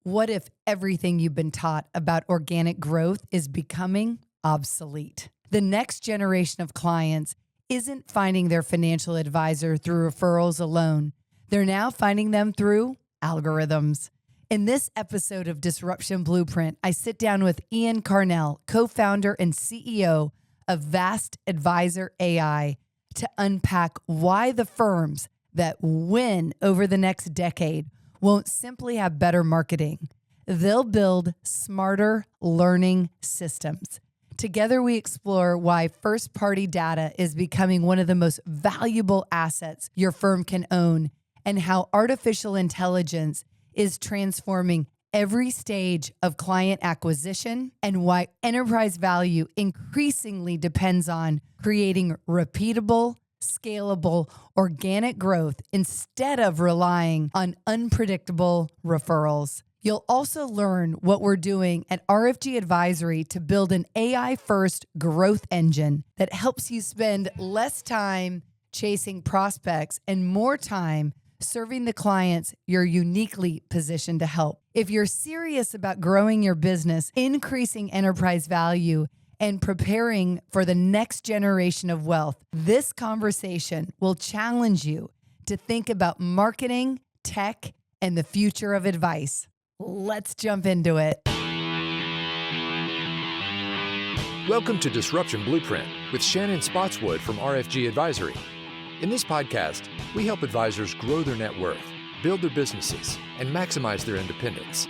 What if everything you've been taught about organic growth is becoming obsolete? The next generation of clients isn't finding their financial advisor through referrals alone. They're now finding them through algorithms. In this episode of Disruption Blueprint, I sit down with Ian Karnell, co-founder and CEO of VastAdvisor.ai, to unpack why the firms that win over the next decade won't simply have better marketing. They'll build smarter learning systems. Together, we explore why first-party data is becoming one of the most valuable assets your firm can own, and how artificial intelligence is transforming every stage of client acquisition, and why enterprise value increasingly depends on creating repeatable, scalable, organic growth instead of relying on unpredictable referrals. You'll also learn what we're doing at RFG Advisory to build an AI-first growth engine that helps you spend less time chasing prospects and more time serving the clients you're uniquely positioned to help. If you're serious about growing your business, increasing enterprise value, and preparing for the next generation of wealth, this conversation will challenge you to think about marketing, tech, and the future of advice. Let's jump into it. Welcome to Disruption Blueprint with Shannon Spotswood from RFG Advisory. In this podcast, we help advisors grow their net worth, build their businesses, and maximize their independence.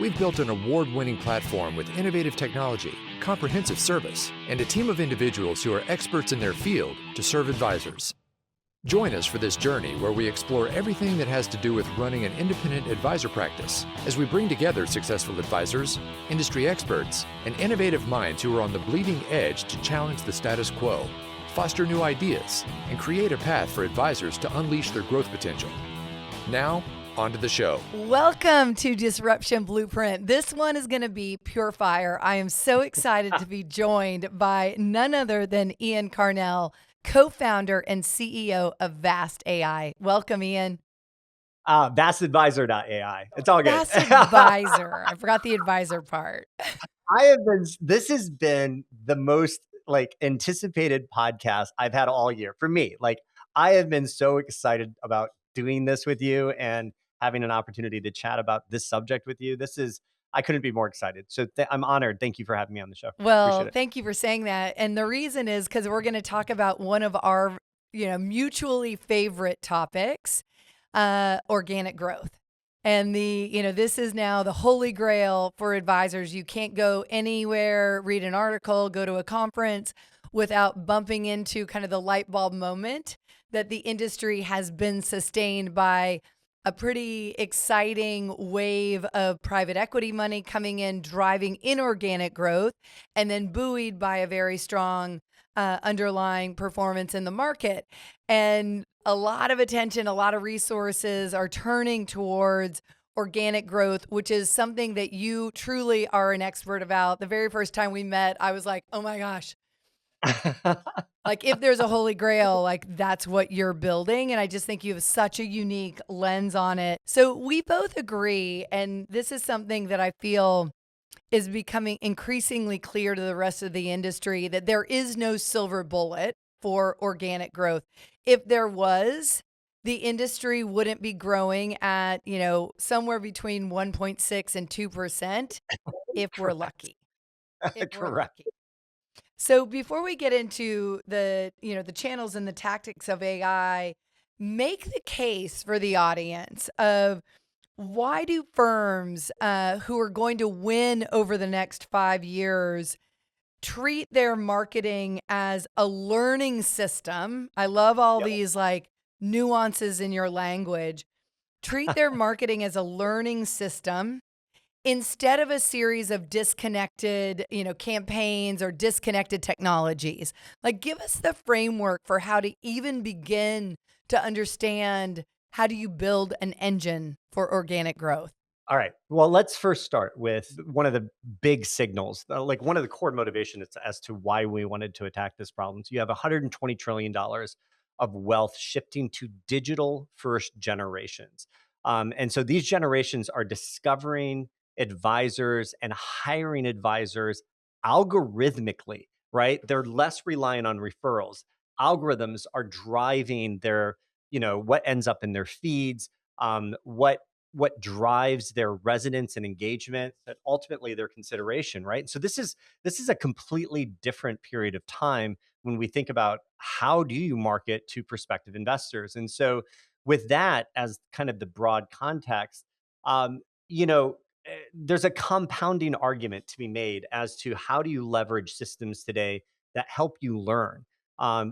We've built an award-winning platform with innovative technology, comprehensive service, and a team of individuals who are experts in their field to serve advisors. Join us for this journey where we explore everything that has to do with running an independent advisor practice as we bring together successful advisors, industry experts, and innovative minds who are on the bleeding edge to challenge the status quo, foster new ideas, and create a path for advisors to unleash their growth potential. Now, on to the show. Welcome to Disruption Blueprint. This one is going to be pure fire. I am so excited to be joined by none other than Ian Karnell, co-founder and CEO of VastAI. Welcome, Ian. VastAdvisor.ai. It's all good. VastAdvisor. I forgot the advisor part. This has been the most anticipated podcast I've had all year for me. I have been so excited about doing this with you and having an opportunity to chat about this subject with you. I couldn't be more excited. So I'm honored. Thank you for having me on the show. Well, thank you for saying that. And the reason is because we're going to talk about one of our, mutually favorite topics, organic growth. And this is now the holy grail for advisors. You can't go anywhere, read an article, go to a conference without bumping into kind of the light bulb moment that the industry has been sustained by a pretty exciting wave of private equity money coming in, driving inorganic growth, and then buoyed by a very strong underlying performance in the market. And a lot of attention, a lot of resources are turning towards organic growth, which is something that you truly are an expert about. The very first time we met, I was like, oh my gosh. If there's a holy grail, that's what you're building. And I just think you have such a unique lens on it. So we both agree, and this is something that I feel is becoming increasingly clear to the rest of the industry, that there is no silver bullet for organic growth. If there was, the industry wouldn't be growing at, somewhere between 1.6 and 2% if we're lucky. Correct. So before we get into the channels and the tactics of AI, make the case for the audience of why do firms who are going to win over the next 5 years treat their marketing as a learning system? I love all these nuances in your language. Treat their marketing as a learning system instead of a series of disconnected, campaigns or disconnected technologies. Give us the framework for how to even begin to understand how do you build an engine for organic growth. All right. Well, let's first start with one of the big signals, one of the core motivations as to why we wanted to attack this problem. So you have $120 trillion of wealth shifting to digital first generations. And so these generations are discovering advisors and hiring advisors algorithmically, right? They're less reliant on referrals. Algorithms are driving their, what ends up in their feeds, what drives their resonance and engagement, but ultimately their consideration, right? So this is a completely different period of time when we think about how do you market to prospective investors. And so with that as kind of the broad context, um, you know, there's a compounding argument to be made as to how do you leverage systems today that help you learn.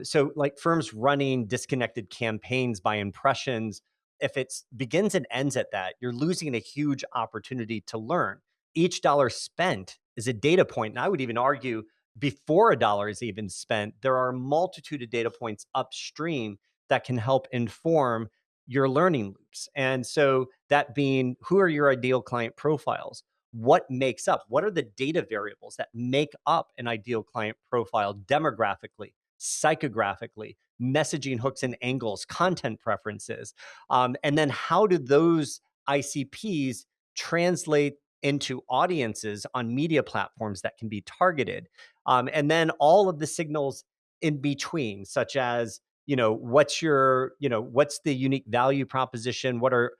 So, like firms running disconnected campaigns by impressions, if it begins and ends at that, you're losing a huge opportunity to learn. Each dollar spent is a data point, and I would even argue before a dollar is even spent, there are a multitude of data points upstream that can help inform your learning loops. And so that being, who are your ideal client profiles? What makes up? What are the data variables that make up an ideal client profile demographically, psychographically, messaging hooks and angles, content preferences? And then how do those ICPs translate into audiences on media platforms that can be targeted? And then all of the signals in between, such as what's the unique value proposition, what are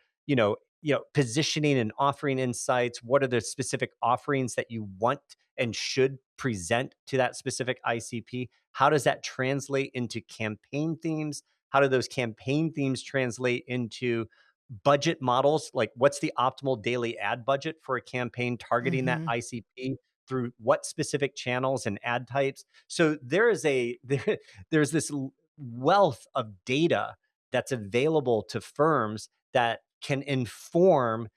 positioning and offering insights, what are the specific offerings that you want and should present to that specific ICP, how does that translate into campaign themes, how do those campaign themes translate into budget models, like what's the optimal daily ad budget for a campaign targeting that Hmm. ICP through what specific channels and ad types. So there's this wealth of data that's available to firms that can inform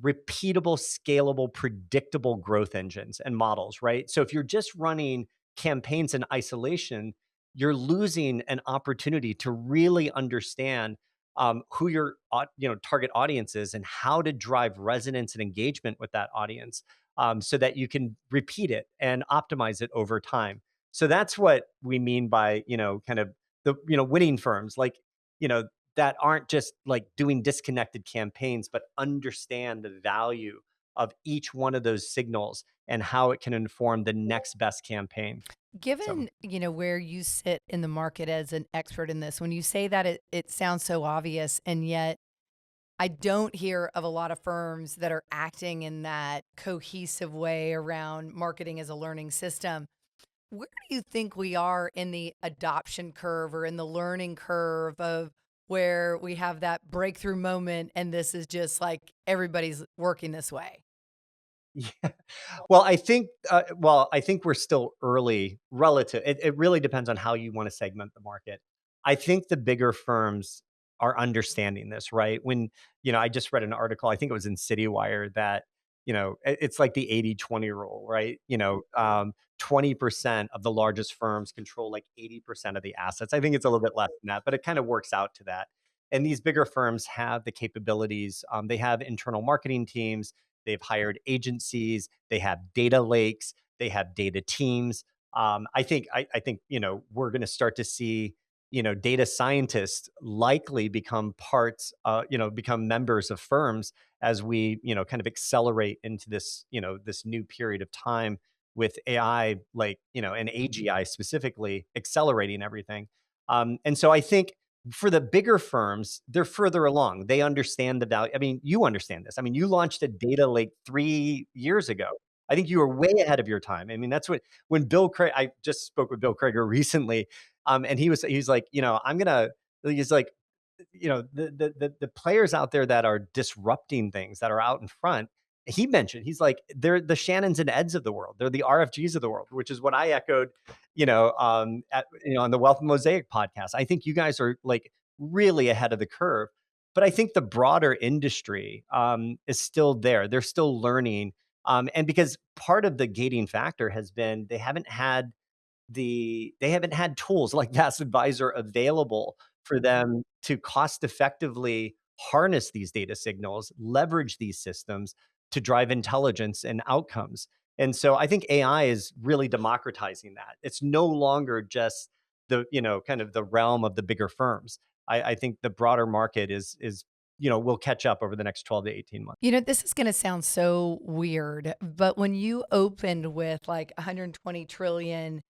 repeatable, scalable, predictable growth engines and models, right? So if you're just running campaigns in isolation, you're losing an opportunity to really understand who your target audience is and how to drive resonance and engagement with that audience, so that you can repeat it and optimize it over time. So that's what we mean by kind of the winning firms, like you know that aren't just like doing disconnected campaigns, but understand the value of each one of those signals and how it can inform the next best campaign. So Given, where you sit in the market as an expert in this, when you say that, it sounds so obvious, and yet I don't hear of a lot of firms that are acting in that cohesive way around marketing as a learning system. Where do you think we are in the adoption curve or in the learning curve of where we have that breakthrough moment and this is just like everybody's working this way? yeah. Well, I think we're still early relative. It really depends on how you want to segment the market. I think the bigger firms are understanding this, right? I just read an article, I think it was in CityWire, that, it's like the 80-20 rule, right? 20% of the largest firms control like 80% of the assets. I think it's a little bit less than that, but it kind of works out to that. And these bigger firms have the capabilities. They have internal marketing teams. They've hired agencies. They have data lakes. They have data teams. I think we're going to start to see data scientists likely become become members of firms as we kind of accelerate into this new period of time with AI, like and AGI specifically accelerating everything. And so I think for the bigger firms, they're further along. They understand the value. I mean, you understand this. I mean, you launched a data lake 3 years ago. I think you were way ahead of your time. I mean, that's what when Bill Craig. I just spoke with Bill Krager recently, and he's like, he's like, the players out there that are disrupting things that are out in front. He mentioned he's like they're the Shannons and Eds of the world. They're the RFGs of the world, which is what I echoed on the Wealth Mosaic podcast. I think you guys are like really ahead of the curve, but I think the broader industry is still there. They're still learning, and because part of the gating factor has been they haven't had tools like VastAdvisor available for them to cost effectively harness these data signals, leverage these systems to drive intelligence and outcomes. And so I think AI is really democratizing that. It's no longer just the kind of the realm of the bigger firms. I think the broader market is we'll catch up over the next 12 to 18 months. This is going to sound so weird, but when you opened with like 120 trillion,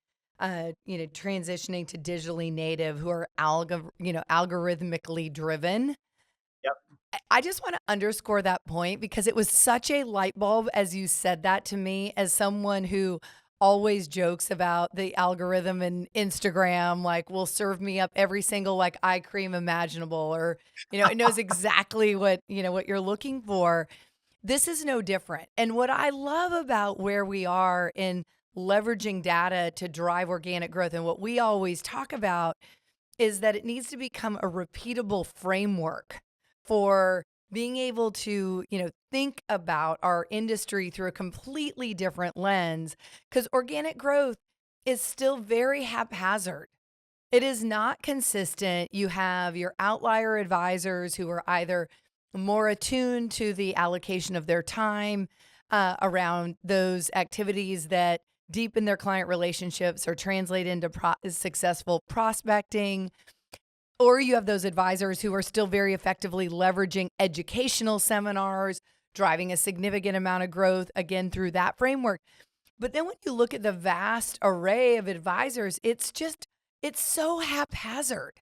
transitioning to digitally native who are algorithmically driven, Yep. I just want to underscore that point because it was such a light bulb as you said that to me, as someone who always jokes about the algorithm and Instagram, like will serve me up every single like eye cream imaginable, or, it knows exactly what you're looking for. This is no different. And what I love about where we are in leveraging data to drive organic growth, and what we always talk about, is that it needs to become a repeatable framework for being able to, think about our industry through a completely different lens, because organic growth is still very haphazard. It is not consistent. You have your outlier advisors who are either more attuned to the allocation of their time around those activities that deepen their client relationships or translate into successful prospecting. Or you have those advisors who are still very effectively leveraging educational seminars, driving a significant amount of growth, again, through that framework. But then when you look at the vast array of advisors, it's so haphazard.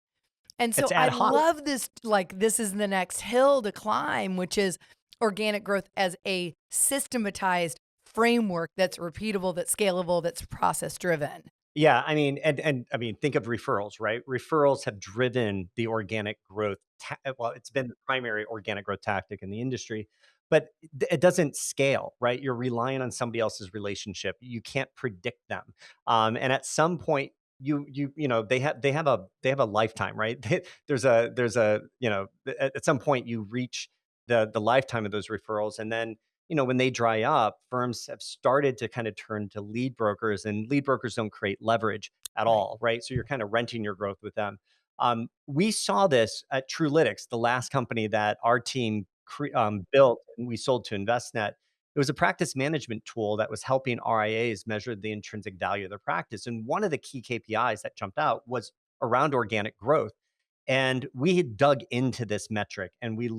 And so It's I ad hoc. love this, like, this is the next hill to climb, which is organic growth as a systematized framework that's repeatable, that's scalable, that's process driven. Yeah, I mean, and I mean, think of referrals, right? Referrals have driven the organic growth. Well, it's been the primary organic growth tactic in the industry, but it doesn't scale, right? You're relying on somebody else's relationship. You can't predict them, and at some point, they have a lifetime, right? There's a at some point you reach the lifetime of those referrals, and then when they dry up, firms have started to kind of turn to lead brokers, and lead brokers don't create leverage at Right. all, right? So you're kind of renting your growth with them. We saw this at Truelytics, the last company that our team built and we sold to InvestNet. It was a practice management tool that was helping RIAs measure the intrinsic value of their practice. And one of the key KPIs that jumped out was around organic growth. And we had dug into this metric and we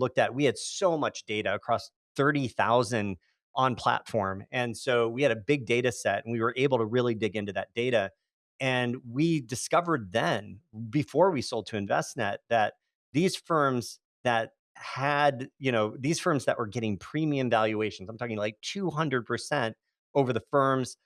had so much data across 30,000 on platform. And so we had a big data set and we were able to really dig into that data. And we discovered then, before we sold to InvestNet, that these firms that these firms that were getting premium valuations, I'm talking like 200% over the firms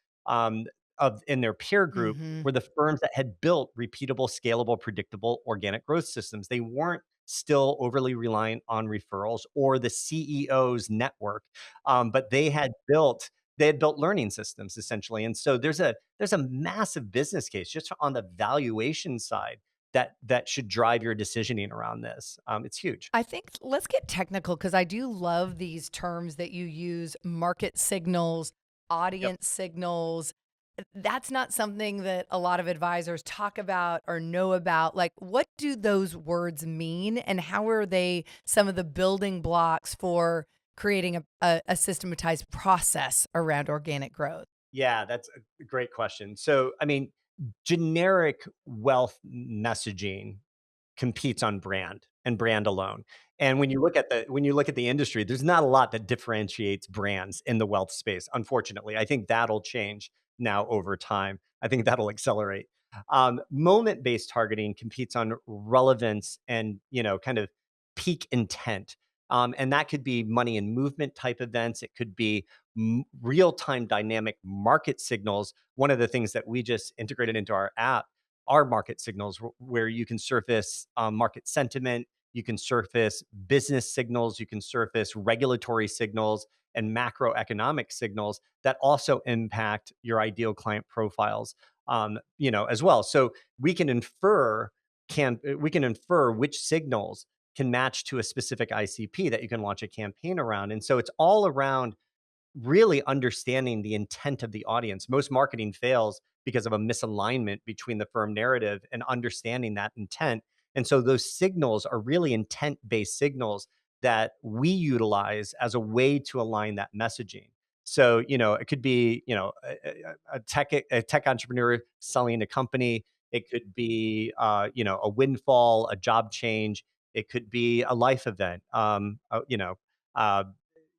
in their peer group, Hmm. were the firms that had built repeatable, scalable, predictable organic growth systems. They weren't still overly reliant on referrals or the CEO's network, but they had built learning systems essentially. And so there's a massive business case just on the valuation side that should drive your decisioning around this. It's huge. I think let's get technical because I do love these terms that you use: market signals, Yep. audience signals. That's not something that a lot of advisors talk about or know about. Like, what do those words mean, and how are they some of the building blocks for creating a systematized process around organic growth? Yeah, that's a great question. So, I mean, generic wealth messaging competes on brand and brand alone. And when you look at the industry, there's not a lot that differentiates brands in the wealth space. Unfortunately, I think that'll change now over time. I think that'll accelerate. Moment-based targeting competes on relevance and kind of peak intent. And that could be money and movement type events. It could be real-time dynamic market signals. One of the things that we just integrated into our app are market signals, where you can surface market sentiment, you can surface business signals, you can surface regulatory signals and macroeconomic signals that also impact your ideal client profiles, as well. So we can infer which signals can match to a specific ICP that you can launch a campaign around. And so it's all around really understanding the intent of the audience. Most marketing fails because of a misalignment between the firm narrative and understanding that intent. And so those signals are really intent-based signals that we utilize as a way to align that messaging. So, it could be, a tech entrepreneur selling a company. It could be, a windfall, a job change. It could be a life event. Uh,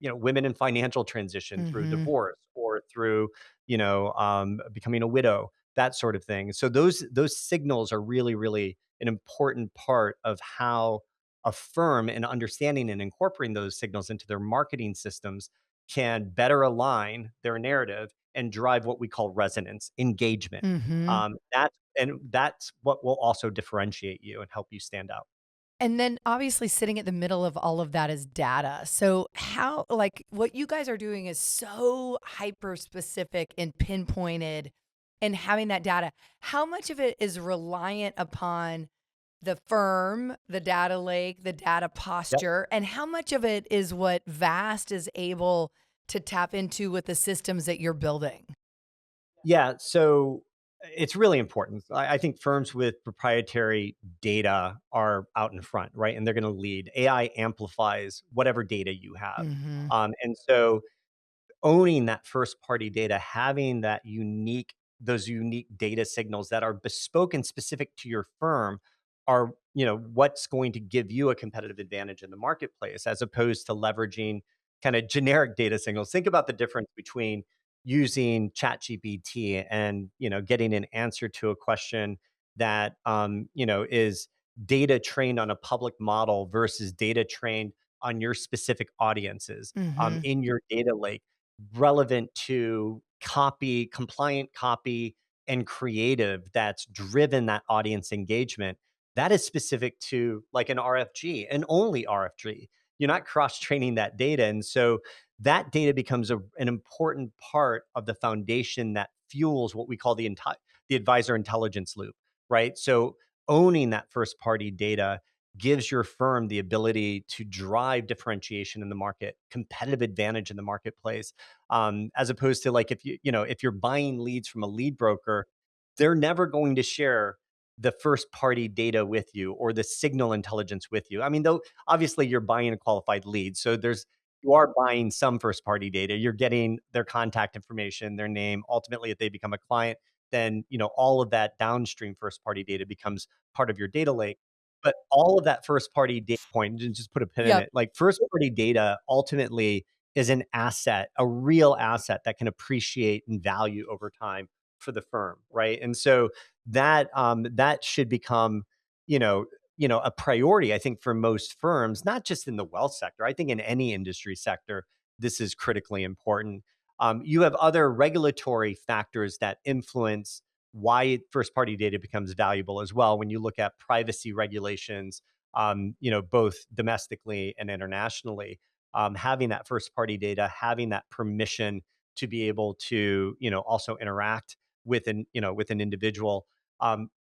women in financial transition through Mm-hmm. divorce or through, becoming a widow, that sort of thing. So those signals are really, really an important part of how a firm and understanding and incorporating those signals into their marketing systems can better align their narrative and drive what we call resonance, engagement. Mm-hmm. That's what will also differentiate you and help you stand out. And then obviously sitting at the middle of all of that is data. So how like what you guys are doing is so hyper specific and pinpointed and having that data. How much of it is reliant upon the firm, the data lake, the data Yep. posture, and how much of it is what Vast is able to tap into with the systems that you're building? Yeah. So it's really important. I think firms with proprietary data are out in front, right? And they're going to lead. AI amplifies whatever data you have. Mhm. And so owning that first party data, having those unique data signals that are bespoke and specific to your firm are, what's going to give you a competitive advantage in the marketplace as opposed to leveraging kind of generic data signals. Think about the difference between using ChatGPT and, getting an answer to a question that, is data trained on a public model versus data trained on your specific audiences Mhm. in your data lake relevant to copy, compliant copy, and creative that's driven that audience engagement. That is specific to like an RFG and only RFG. You're not cross training that data. And so that data becomes an important part of the foundation that fuels what we call the advisor intelligence loop, right? So owning that first party data gives your firm the ability to drive differentiation in the market, competitive advantage in the marketplace, as opposed to like if you're buying leads from a lead broker, they're never going to share the first party data with you or the signal intelligence with you. I mean, though obviously you're buying a qualified lead, so you are buying some first party data. You're getting their contact information, their name. Ultimately, if they become a client, then all of that downstream first party data becomes part of your data lake. But all of that first party data point, and just put a pin in Yep. it, like first party data ultimately is an asset, a real asset that can appreciate in value over time for the firm, right? And so that should become, you know, a priority, I think, for most firms, not just in the wealth sector. I think in any industry sector, this is critically important. You have other regulatory factors that influence why first party data becomes valuable as well. When you look at privacy regulations, both domestically and internationally, having that first party data, having that permission to be able to, also interact with an individual,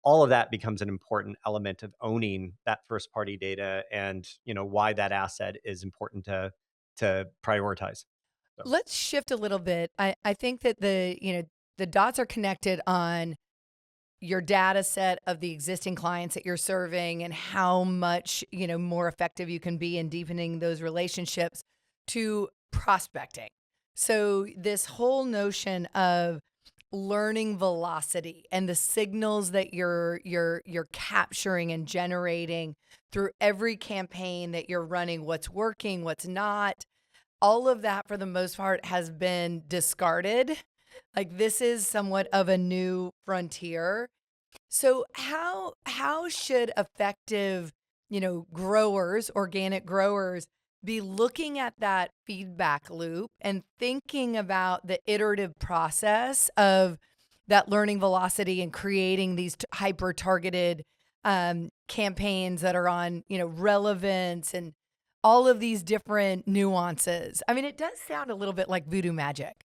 all of that becomes an important element of owning that first party data and, why that asset is important to prioritize. So, Let's shift a little bit. I think that the dots are connected on your data set of the existing clients that you're serving and how much, more effective you can be in deepening those relationships to prospecting. So this whole notion of learning velocity and the signals that you're capturing and generating through every campaign that you're running, what's working, what's not, all of that for the most part has been discarded. Like this is somewhat of a new frontier. So how should effective, growers, organic growers be looking at that feedback loop and thinking about the iterative process of that learning velocity and creating these hyper targeted campaigns that are on, relevance and all of these different nuances. I mean, it does sound a little bit like voodoo magic.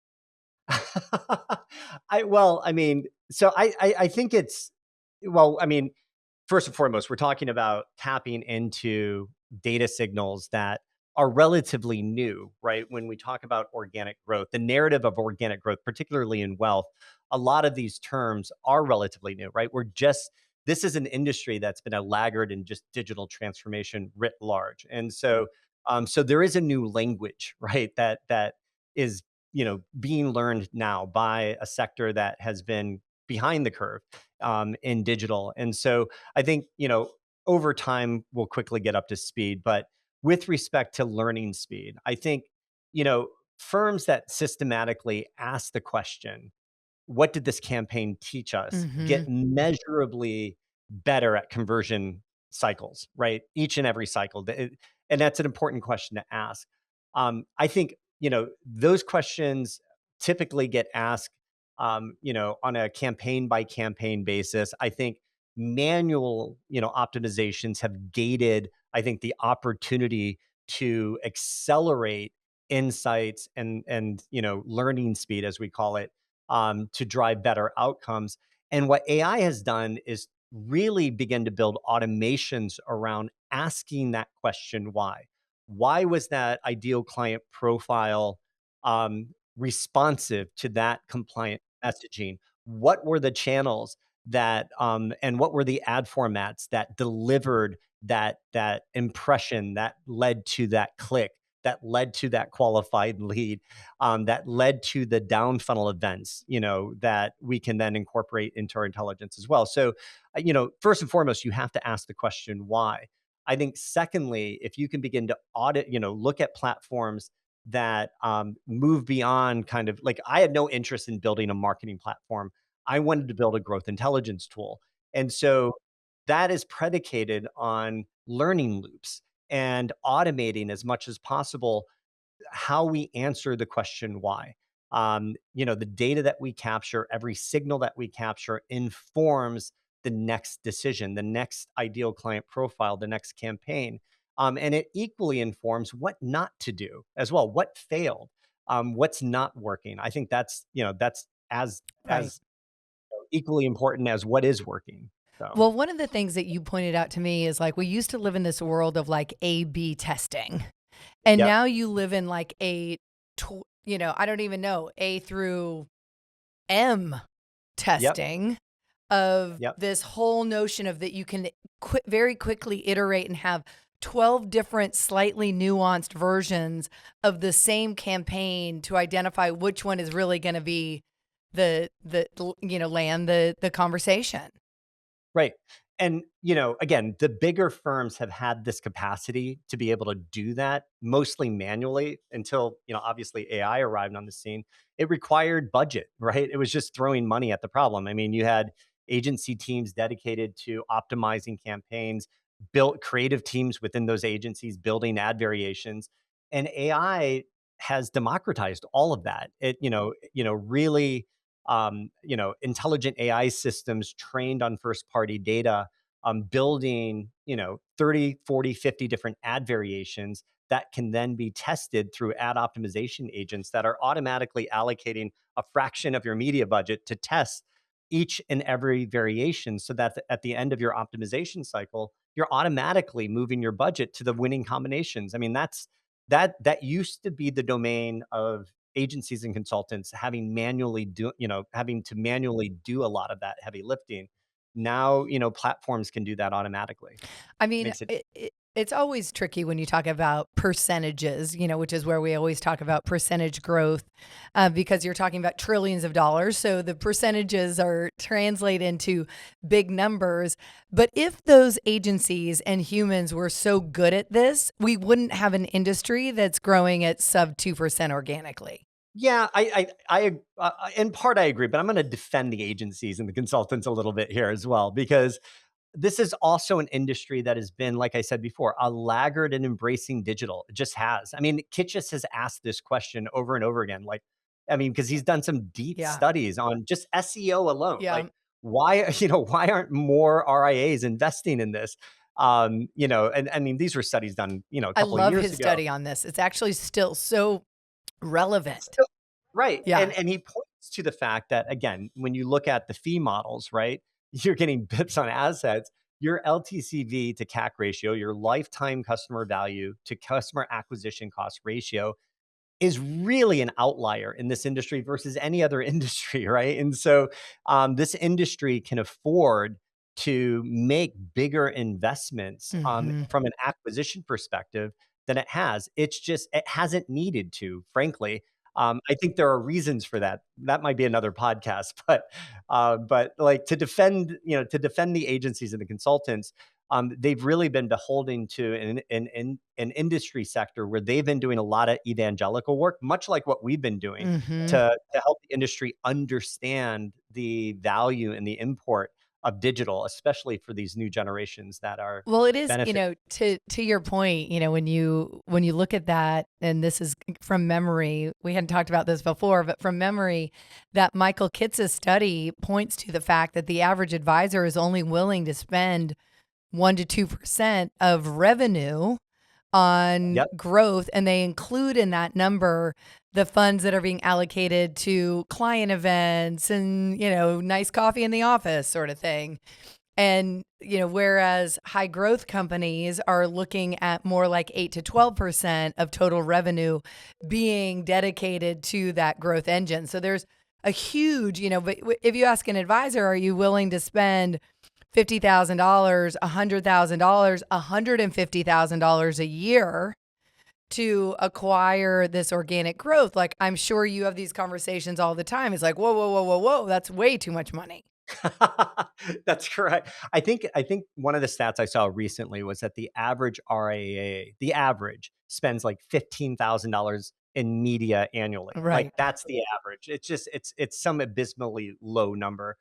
I mean, so I think I mean, first and foremost, we're talking about tapping into data signals that are relatively new, right? When we talk about organic growth, the narrative of organic growth, particularly in wealth, a lot of these terms are relatively new, right? This is an industry that's been a laggard in just digital transformation writ large. And so there is a new language, right? That is, being learned now by a sector that has been behind the curve in digital. And so I think, over time we'll quickly get up to speed. But with respect to learning speed, I think, firms that systematically ask the question, what did this campaign teach us, Mm-hmm. get measurably better at conversion cycles, right? Each and every cycle. And that's an important question to ask. I think, those questions typically get asked, on a campaign by campaign basis. I think manual, optimizations have gated, I think, the opportunity to accelerate insights and learning speed, as we call it, to drive better outcomes. And what AI has done is really begin to build automations around asking that question, why? Why was that ideal client profile responsive to that compliant messaging? What were the channels and what were the ad formats that delivered that impression that led to that click, that led to that qualified lead, that led to the down funnel events, that we can then incorporate into our intelligence as well. So, first and foremost, you have to ask the question, why? I think secondly, if you can begin to audit, look at platforms that move beyond kind of like, I had no interest in building a marketing platform. I wanted to build a growth intelligence tool. And so that is predicated on learning loops and automating as much as possible how we answer the question why. The data that we capture, every signal that we capture informs the next decision, the next ideal client profile, the next campaign. And it equally informs what not to do as well, what failed, what's not working. I think that's Right. as equally important as what is working. So, Well, one of the things that you pointed out to me is like we used to live in this world of like A B testing. And yep, now you live in like I don't even know, A through M yep, testing of yep. this whole notion of that you can very quickly iterate and have 12 different slightly nuanced versions of the same campaign to identify which one is really going to be land the conversation. Right. And, again, the bigger firms have had this capacity to be able to do that mostly manually until, obviously AI arrived on the scene. It required budget, right? It was just throwing money at the problem. I mean, you had agency teams dedicated to optimizing campaigns, built creative teams within those agencies building ad variations, and AI has democratized all of that. It, really intelligent AI systems trained on first party data, building, 30, 40, 50 different ad variations that can then be tested through ad optimization agents that are automatically allocating a fraction of your media budget to test each and every variation so that at the end of your optimization cycle, you're automatically moving your budget to the winning combinations. I mean, that used to be the domain of agencies and consultants having to manually do a lot of that heavy lifting. Now, platforms can do that automatically. I mean, Makes it it's always tricky when you talk about percentages, which is where we always talk about percentage growth, because you're talking about trillions of dollars. So the percentages are translate into big numbers. But if those agencies and humans were so good at this, we wouldn't have an industry that's growing at sub 2% organically. Yeah, in part I agree, but I'm going to defend the agencies and the consultants a little bit here as well, because this is also an industry that has been, like I said before, a laggard in embracing digital. It just has. I mean, Kitchus has asked this question over and over again. Like, I mean, because he's done some deep Yeah. studies on just SEO alone. Yeah. Like, why, why aren't more RIAs investing in this? And I mean, these were studies done, a I couple of love years his ago. study on this. It's actually still so relevant. Still, right. Yeah. And he points to the fact that, again, when you look at the fee models, right, you're getting bips on assets. Your LTCV to CAC ratio, your lifetime customer value to customer acquisition cost ratio is really an outlier in this industry versus any other industry, right? And so this industry can afford to make bigger investments Hmm. from an acquisition perspective than it has. It's just, it hasn't needed to, frankly. I think there are reasons for that. That might be another podcast, but like to defend the agencies and the consultants, they've really been beholden to an industry sector where they've been doing a lot of evangelical work, much like what we've been doing Hmm. to help the industry understand the value and the import of digital, especially for these new generations that are Well, it is, benefit. to your point, when you look at that, and this is from memory, we hadn't talked about this before, but from memory, that Michael Kitz's study points to the fact that the average advisor is only willing to spend 1 to 2% of revenue on Yep. growth, and they include in that number the funds that are being allocated to client events and, nice coffee in the office sort of thing. And, whereas high growth companies are looking at more like 8 to 12% of total revenue being dedicated to that growth engine. So there's a huge, but if you ask an advisor, are you willing to spend $50,000, $100,000, $150,000 a year to acquire this organic growth? Like, I'm sure you have these conversations all the time. It's like, whoa, whoa, whoa, whoa, whoa, that's way too much money. That's correct. I think one of the stats I saw recently was that the average RAA, the average spends like $15,000 in media annually. Like Right. that's the average. It's some abysmally low number.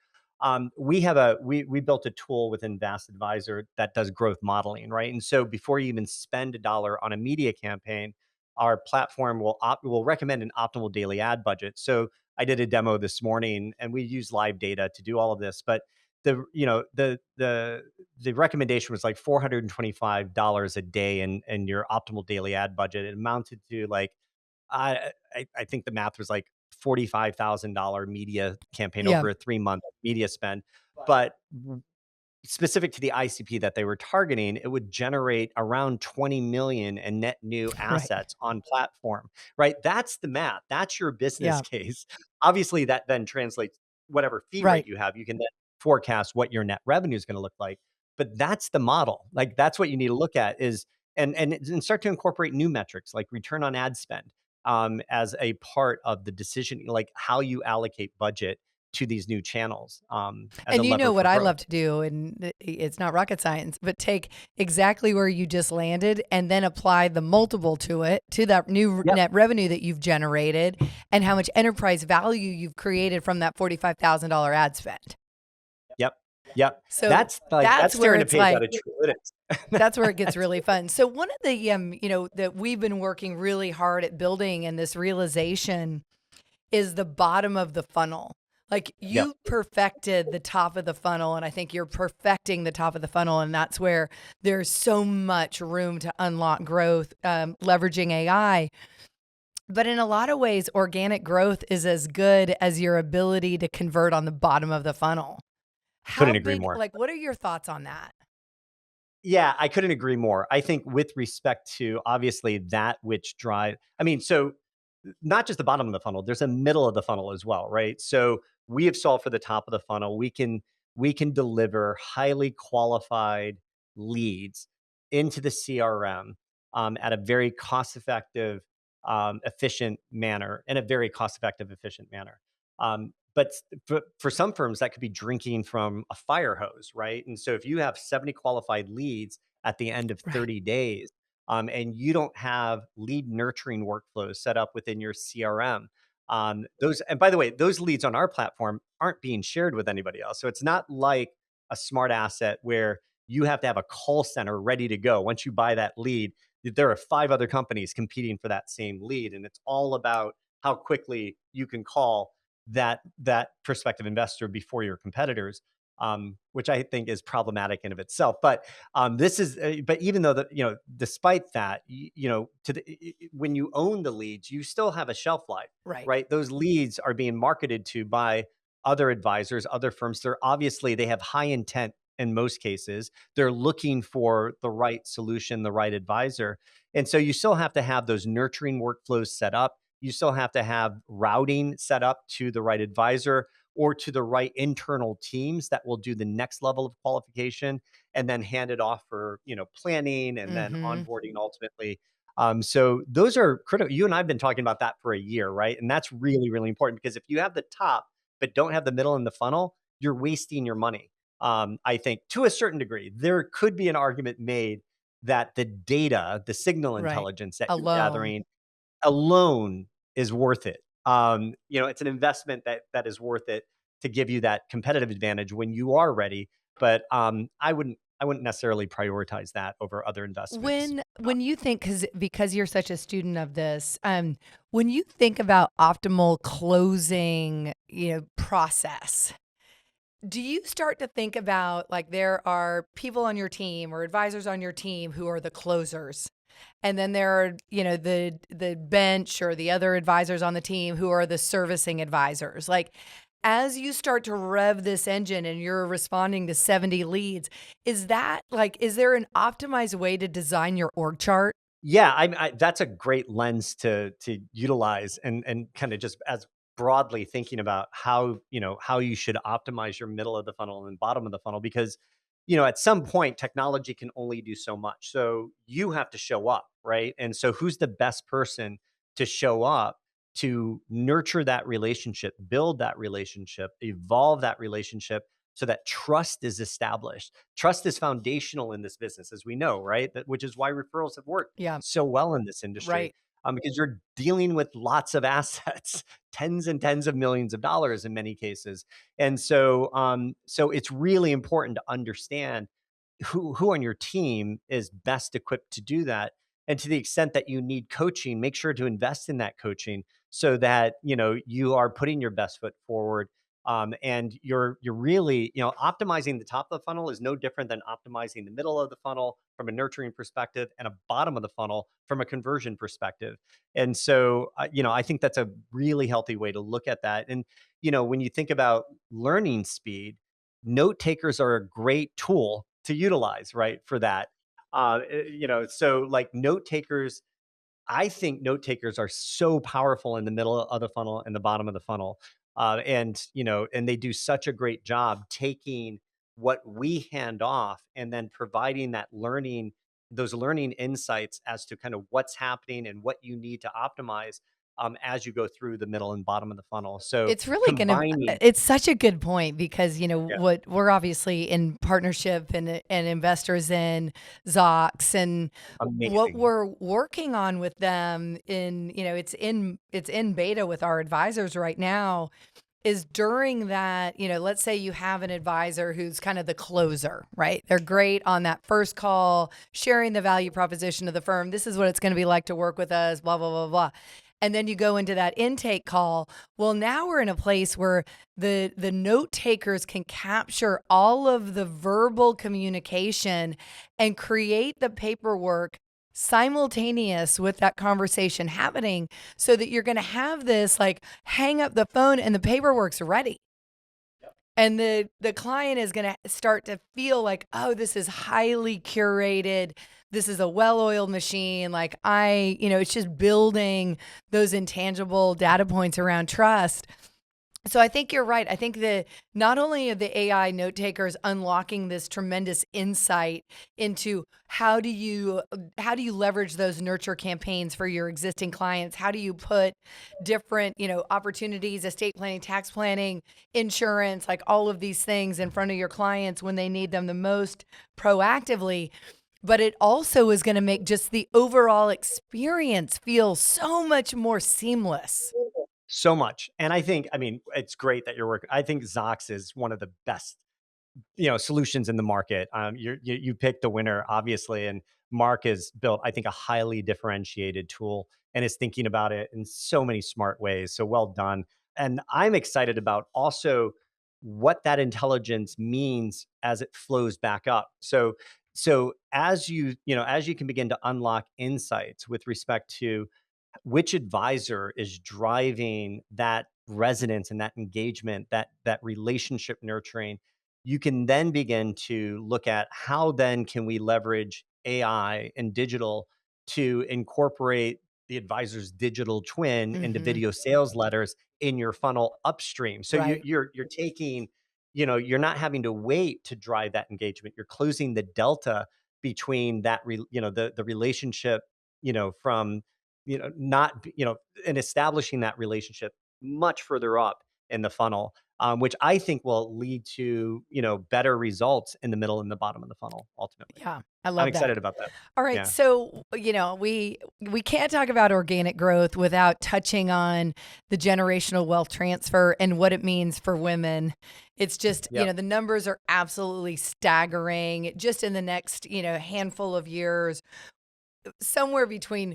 We built a tool within VastAdvisor that does growth modeling, right? And so before you even spend a dollar on a media campaign, our platform will recommend an optimal daily ad budget. So I did a demo this morning and we use live data to do all of this, but the recommendation was like $425 a day in your optimal daily ad budget. It amounted to like I think the math was like $45,000 media campaign Yeah. over a 3-month media spend. But specific to the ICP that they were targeting, it would generate around 20 million in net new Right. assets on platform, right? That's the math. That's your business Yeah. case. Obviously, that then translates whatever fee rate Right. you have. You can then forecast what your net revenue is going to look like. But that's the model. Like that's what you need to look at is and start to incorporate new metrics like return on ad spend as a part of the decision, like how you allocate budget to these new channels as a And you lever know for what I growth. love to do, and it's not rocket science, but take exactly where you just landed and then apply the multiple to it, to that new Yep. net revenue that you've generated and how much enterprise value you've created from that $45,000 ad spend. Yep. Yep. So That's like that's that's where staring a it's page like, out of True Lit. that's where it gets That's really fun. So one of the, that we've been working really hard at building and this realization is the bottom of the funnel. Like yep. you perfected the top of the funnel, and I think you're perfecting the top of the funnel. And that's where there's so much room to unlock growth, leveraging AI. But in a lot of ways, organic growth is as good as your ability to convert on the bottom of the funnel. How Couldn't agree big, more. like, what are your thoughts on that? Yeah, I couldn't agree more. I think with respect to obviously that which drive, I mean, so not just the bottom of the funnel, there's a middle of the funnel as well, right? So we have solved for the top of the funnel. We can deliver highly qualified leads into the CRM at a very cost-effective, efficient manner, in a very cost-effective, efficient manner. But for some firms, that could be drinking from a fire hose, right? And so if you have 70 qualified leads at the end of Right. 30 days, and you don't have lead nurturing workflows set up within your CRM, those, and by the way, those leads on our platform aren't being shared with anybody else. So it's not like a smart asset where you have to have a call center ready to go. Once you buy that lead, there are 5 other companies competing for that same lead. And it's all about how quickly you can call that prospective investor before your competitors, which I think is problematic in of itself. But but even though despite that, when you own the leads, you still have a shelf life, Right. right? Those leads are being marketed to by other advisors, other firms. They have high intent in most cases. They're looking for the right solution, the right advisor, and so you still have to have those nurturing workflows set up. You still have to have routing set up to the right advisor or to the right internal teams that will do the next level of qualification and then hand it off for, planning and then Mm-hmm. onboarding ultimately. So those are critical. You and I have been talking about that for a year, right? And that's really, really important because if you have the top but don't have the middle and the funnel, you're wasting your money. I think to a certain degree, there could be an argument made that the data, the signal Right. intelligence that you're Alone. gathering alone is worth it. It's an investment that is worth it to give you that competitive advantage when you are ready. But I wouldn't necessarily prioritize that over other investments. When you think, because you're such a student of this, when you think about optimal closing, process, do you start to think about, like, there are people on your team or advisors on your team who are the closers, and then there are, the bench or the other advisors on the team who are the servicing advisors? Like, as you start to rev this engine and you're responding to 70 leads, is there an optimized way to design your org chart? Yeah, that's a great lens to utilize, and kind of just as broadly thinking about how you should optimize your middle of the funnel and bottom of the funnel, because at some point technology can only do so much. So you have to show up, right? And so who's the best person to show up to nurture that relationship, build that relationship, evolve that relationship so that trust is established. Trust is foundational in this business, as we know, right? Which is why referrals have worked Yeah, so well in this industry, right. because you're dealing with lots of assets, tens and tens of millions of dollars in many cases. And so it's really important to understand who on your team is best equipped to do that. And to the extent that you need coaching, make sure to invest in that coaching so that you are putting your best foot forward. And you're really, optimizing the top of the funnel is no different than optimizing the middle of the funnel from a nurturing perspective and a bottom of the funnel from a conversion perspective. And so I think that's a really healthy way to look at that. And when you think about learning speed, note takers are a great tool to utilize, right, for that. So like note takers, I think note takers are so powerful in the middle of the funnel and the bottom of the funnel. And they do such a great job taking what we hand off and then providing those learning insights as to kind of what's happening and what you need to optimize as you go through the middle and bottom of the funnel. So It's really gonna combining, it's such a good point because, yeah, what we're obviously in partnership and investors in Zox, and what amazing. we're working on with them it's in beta with our advisors right now, is during that, let's say you have an advisor who's kind of the closer, right? They're great on that first call, sharing the value proposition of the firm. This is what it's going to be like to work with us, blah, blah, blah, blah. And then you go into that intake call. Well, now we're in a place where the note takers can capture all of the verbal communication and create the paperwork simultaneous with that conversation happening, so that you're going to have this, like, hang up the phone and the paperwork's ready. And the client is going to start to feel like, oh, this is highly curated. This is a well-oiled machine. Like, it's just building those intangible data points around trust. So I think you're right. I think that not only are the AI note takers unlocking this tremendous insight into how do you leverage those nurture campaigns for your existing clients? How do you put different, opportunities, estate planning, tax planning, insurance, like all of these things in front of your clients when they need them the most proactively? But it also is going to make just the overall experience feel so much more seamless. So much. And I mean, it's great that you're working. I think Zox is one of the best, solutions in the market. You picked the winner, obviously, and Mark has built, I think, a highly differentiated tool and is thinking about it in so many smart ways. So well done. And I'm excited about also what that intelligence means as it flows back up. So as you can begin to unlock insights with respect to which advisor is driving that resonance and that engagement, that relationship nurturing, you can then begin to look at how then can we leverage AI and digital to incorporate the advisor's digital twin into Mhm. video sales letters in your funnel upstream. So Right. you're taking, you're not having to wait to drive that engagement. You're closing the delta between the relationship, from not, and establishing that relationship much further up in the funnel, which I think will lead to, better results in the middle and the bottom of the funnel ultimately. Yeah, I I'm love that. excited about that. All right, Yeah. so we can't talk about organic growth without touching on the generational wealth transfer and what it means for women. It's just, Yep. the numbers are absolutely staggering. Just in the next, handful of years, somewhere between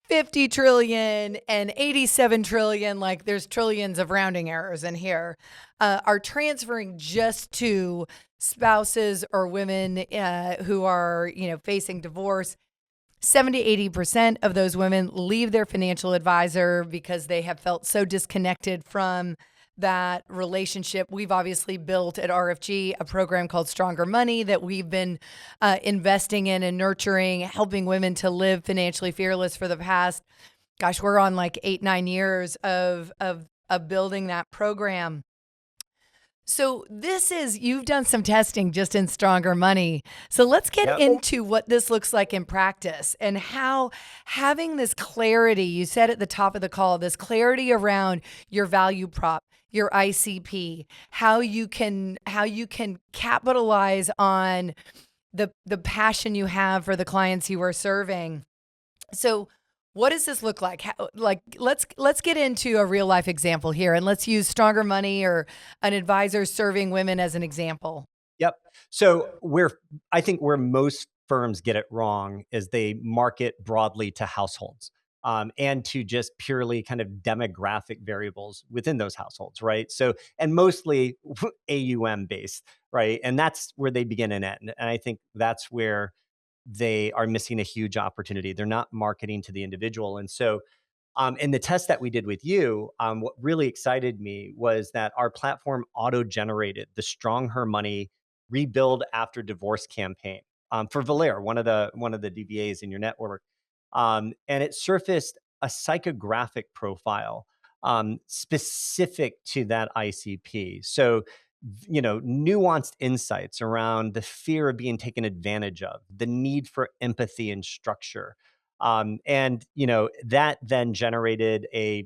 50 trillion and 87 trillion, like there's trillions of rounding errors in here, are transferring just to spouses or women who are, facing divorce. 70-80% of those women leave their financial advisor because they have felt so disconnected from that relationship. We've obviously built at RFG a program called Stronger Money that we've been investing in and nurturing, helping women to live financially fearless for the past, gosh, we're on like 8-9 years of building that program. So you've done some testing just in Stronger Money. So let's get Yep. into what this looks like in practice and how having this clarity, you said at the top of the call, this clarity around your value prop, your ICP, how you can capitalize on the passion you have for the clients you are serving. So what does this look like? Let's get into a real life example here, and let's use Stronger Money or an advisor serving women as an example. Yep. So I think where most firms get it wrong is they market broadly to households, and to just purely kind of demographic variables within those households, right? So, and mostly AUM based, right? And that's where they begin and end. And I think that's where they are missing a huge opportunity. They're not marketing to the individual. And so, in the test that we did with you, what really excited me was that our platform auto-generated the Strong Her Money Rebuild After Divorce campaign, for Valer, one of the DBAs in your network, and it surfaced a psychographic profile, specific to that ICP. So, nuanced insights around the fear of being taken advantage of, the need for empathy and structure, and that then generated a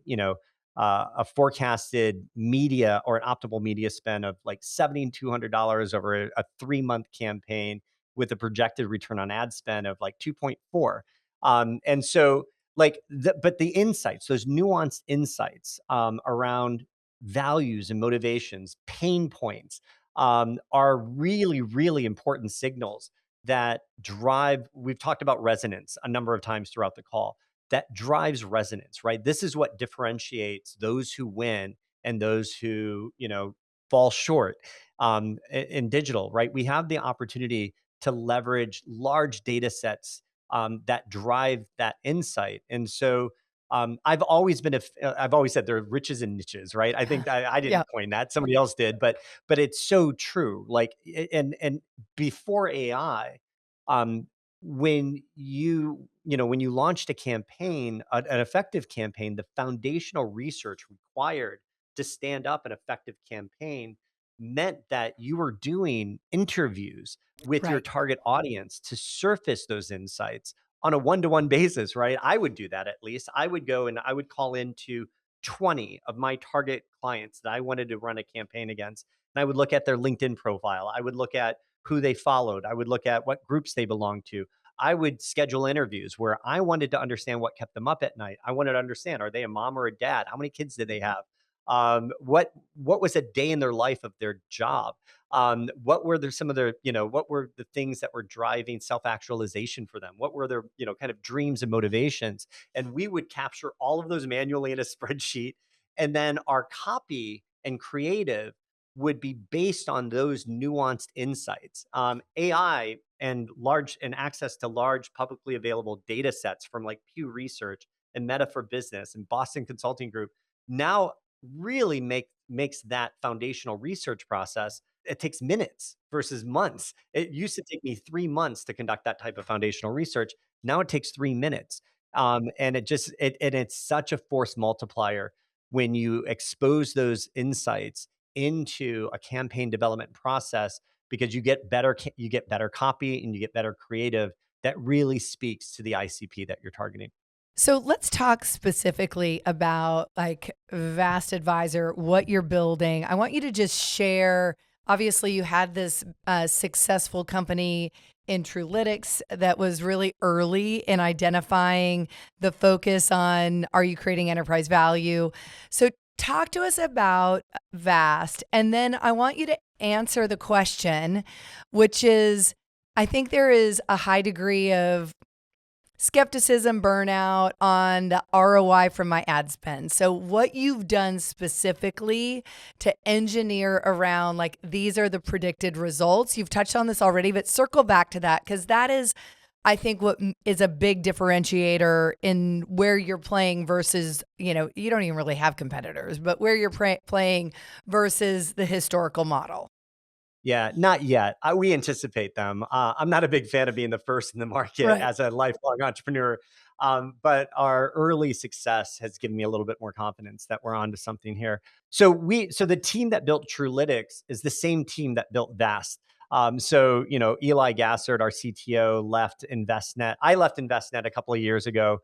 forecasted media or an optimal media spend of like $7,200 over a 3-month campaign with a projected return on ad spend of like 2.4. And so but the insights, those nuanced insights, around values and motivations, pain points, are really, really important signals that drive. We've talked about resonance a number of times throughout the call. That drives resonance, right? This is what differentiates those who win and those who, fall short, in digital, right? We have the opportunity to leverage large data sets, that drive that insight. And so, I've always I've always said there are riches and niches, right? I think I Yeah. didn't coin that; somebody else did, but it's so true. Like, and before AI, um, when you launched a campaign, an effective campaign, the foundational research required to stand up an effective campaign meant that you were doing interviews with your Right. target audience to surface those insights on a one-to-one basis, right? I would do that. At least I would go and I would call into 20 of my target clients that I wanted to run a campaign against. And I would look at their LinkedIn profile. I would look at who they followed. I would look at what groups they belonged to. I would schedule interviews where I wanted to understand what kept them up at night. I wanted to understand, are they a mom or a dad? How many kids did they have? What was a day in their life of their job? What were some of their, what were the things that were driving self-actualization for them? What were their, kind of dreams and motivations? And we would capture all of those manually in a spreadsheet. And then our copy and creative would be based on those nuanced insights. AI and access to large publicly available data sets from like Pew Research and Meta for Business and Boston Consulting Group now really makes that foundational research process. It takes minutes versus months. It used to take me 3 months to conduct that type of foundational research. Now it takes 3 minutes. And it's such a force multiplier when you expose those insights into a campaign development process, because you get better copy and you get better creative that really speaks to the ICP that you're targeting. So let's talk specifically about like Vast Advisor, what you're building. I want you to just share. Obviously, you had this successful company in Trulytics that was really early in identifying the focus on, are you creating enterprise value? So talk to us about Vast. And then I want you to answer the question, which is, I think there is a high degree of skepticism, burnout on the ROI from my ad spend. So what you've done specifically to engineer around, like, these are the predicted results. You've touched on this already, but circle back to that, because that is, I think, what is a big differentiator in where you're playing versus, you don't even really have competitors, but where you're playing versus the historical model. Yeah, not yet. We anticipate them. I'm not a big fan of being the first in the market Right. as a lifelong entrepreneur, but our early success has given me a little bit more confidence that we're onto something here. So the team that built Trulytics is the same team that built Vast. Eli Gassert, our CTO, left InvestNet. I left InvestNet a couple of years ago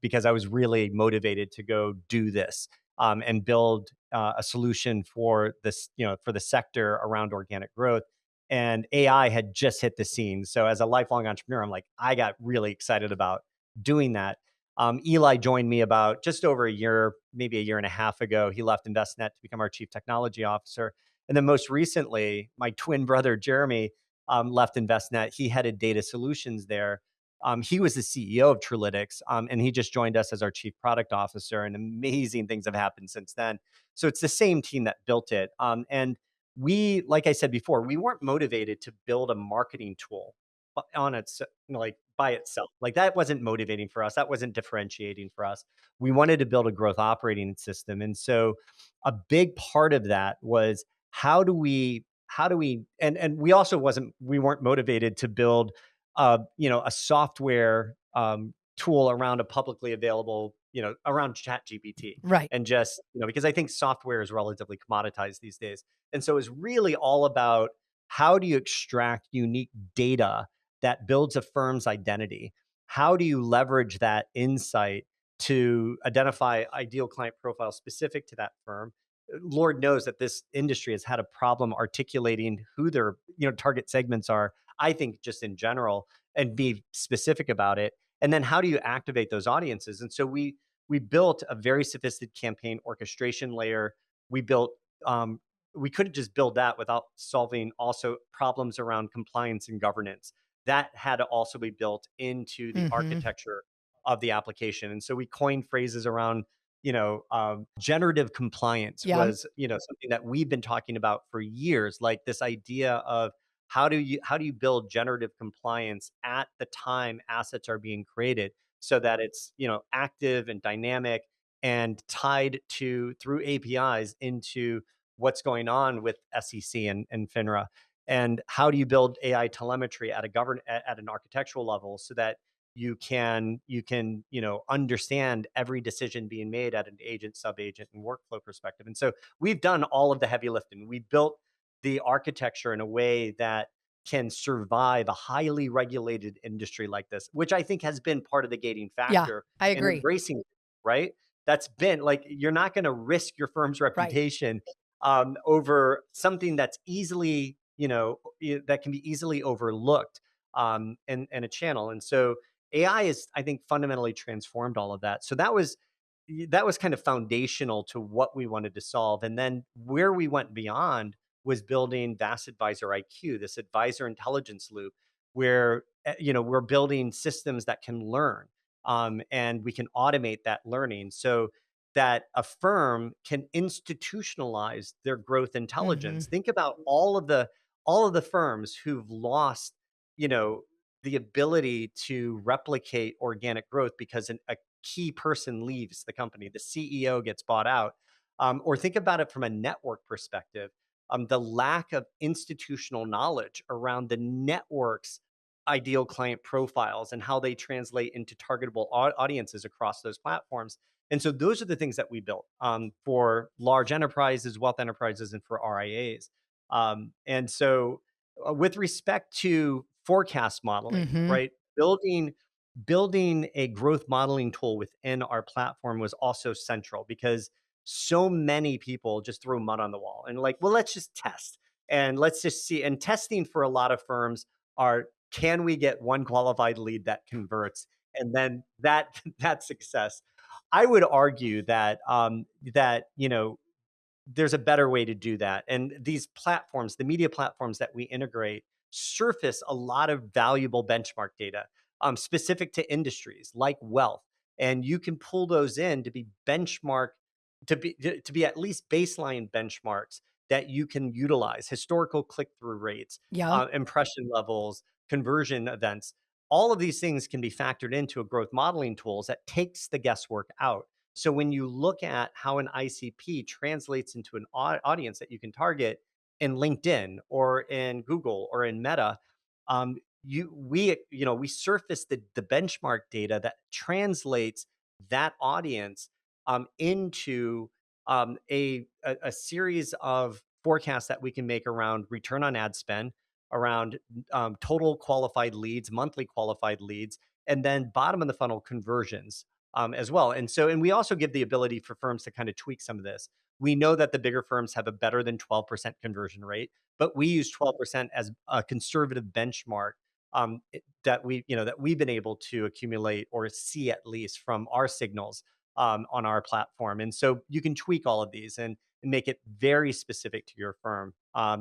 because I was really motivated to go do this and build a solution for this, for the sector around organic growth. And AI had just hit the scene. So as a lifelong entrepreneur, I'm like, I got really excited about doing that. Eli joined me about just over a year, maybe a year and a half ago. He left InvestNet to become our chief technology officer. And then most recently, my twin brother, Jeremy, left InvestNet. He headed data solutions there. He was the CEO of Trulytics, and he just joined us as our chief product officer. And amazing things have happened since then. So it's the same team that built it. And we, like I said before, we weren't motivated to build a marketing tool on its, like, by itself. Like, that wasn't motivating for us. That wasn't differentiating for us. We wanted to build a growth operating system. And so a big part of that was and we weren't motivated to build a software tool around a publicly available, around chat GPT. Right. And just, because I think software is relatively commoditized these days. And so it's really all about, how do you extract unique data that builds a firm's identity? How do you leverage that insight to identify ideal client profiles specific to that firm? Lord knows that this industry has had a problem articulating who their, target segments are, I think, just in general, and be specific about it. And then how do you activate those audiences? And so we built a very sophisticated campaign orchestration layer. We built we couldn't just build that without solving also problems around compliance and governance. That had to also be built into the Mm-hmm. architecture of the application. And so we coined phrases around, generative compliance Yeah. was, something that we've been talking about for years. Like, this idea of, how do you build generative compliance at the time assets are being created, so that it's, active and dynamic and tied to, through APIs, into what's going on with SEC and FINRA. And how do you build AI telemetry at at an architectural level, so that you can understand every decision being made at an agent, sub agent, and workflow perspective. And so we've done all of the heavy lifting. We built the architecture in a way that can survive a highly regulated industry like this, which I think has been part of the gating Yeah, factor I in agree. embracing it, right? That's been like, you're not going to risk your firm's Right. reputation over something that's easily, that can be easily overlooked in a channel. And so AI is, I think, fundamentally transformed all of that. So that was kind of foundational to what we wanted to solve. And then where we went beyond was building Vast Advisor IQ, this advisor intelligence loop, where we're building systems that can learn, and we can automate that learning, so that a firm can institutionalize their growth Mm-hmm. intelligence. Think about all of the firms who've lost, you know, the ability to replicate organic growth because a key person leaves the company, the CEO gets bought out. Or think about it from a network perspective. The lack of institutional knowledge around the network's ideal client profiles and how they translate into targetable audiences across those platforms. And so those are the things that we built for large enterprises, wealth enterprises, and for RIAs. And so, with respect to forecast modeling, Mm-hmm. right? Building building a growth modeling tool within our platform was also central because so many people just throw mud on the wall and like, well, let's just test and let's just see. And testing for a lot of firms are, can we get one qualified lead that converts? And then that that success. I would argue that there's a better way to do that. And these platforms, the media platforms that we integrate, surface a lot of valuable benchmark data specific to industries like wealth. And you can pull those in to be benchmark, to be at least baseline benchmarks that you can utilize, historical click-through rates, Yeah. impression levels, conversion events. All of these things can be factored into a growth modeling tools that takes the guesswork out. So when you look at how an ICP translates into an audience that you can target in LinkedIn or in Google or in Meta, we surface the benchmark data that translates that audience into a series of forecasts that we can make around return on ad spend, around total qualified leads, monthly qualified leads, and then bottom of the funnel conversions as well. And we also give the ability for firms to kind of tweak some of this. We know that the bigger firms have a better than 12% conversion rate, but we use 12% as a conservative benchmark that we've been able to accumulate or see at least from our signals on our platform. And so you can tweak all of these and make it very specific to your firm.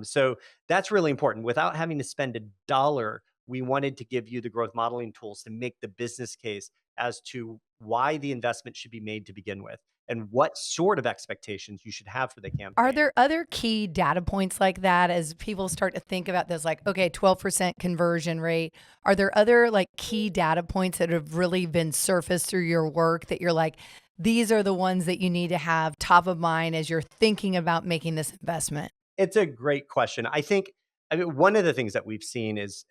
So that's really important. Without having to spend a dollar, we wanted to give you the growth modeling tools to make the business case as to why the investment should be made to begin with and what sort of expectations you should have for the Are campaign. there other key data points like that as people start to think about this, like, okay, 12% conversion rate? Are there other like key data points that have really been surfaced through your work that you're like, these are the ones that you need to have top of mind as you're thinking about making this investment? It's a great question. I mean, one of the things that we've seen is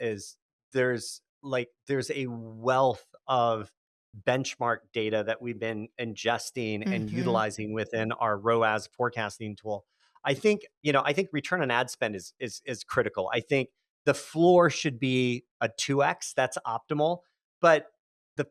there's a wealth of benchmark data that we've been ingesting and Hmm. utilizing within our ROAS forecasting tool. I think return on ad spend is critical. I think the floor should be a 2x. That's optimal. But the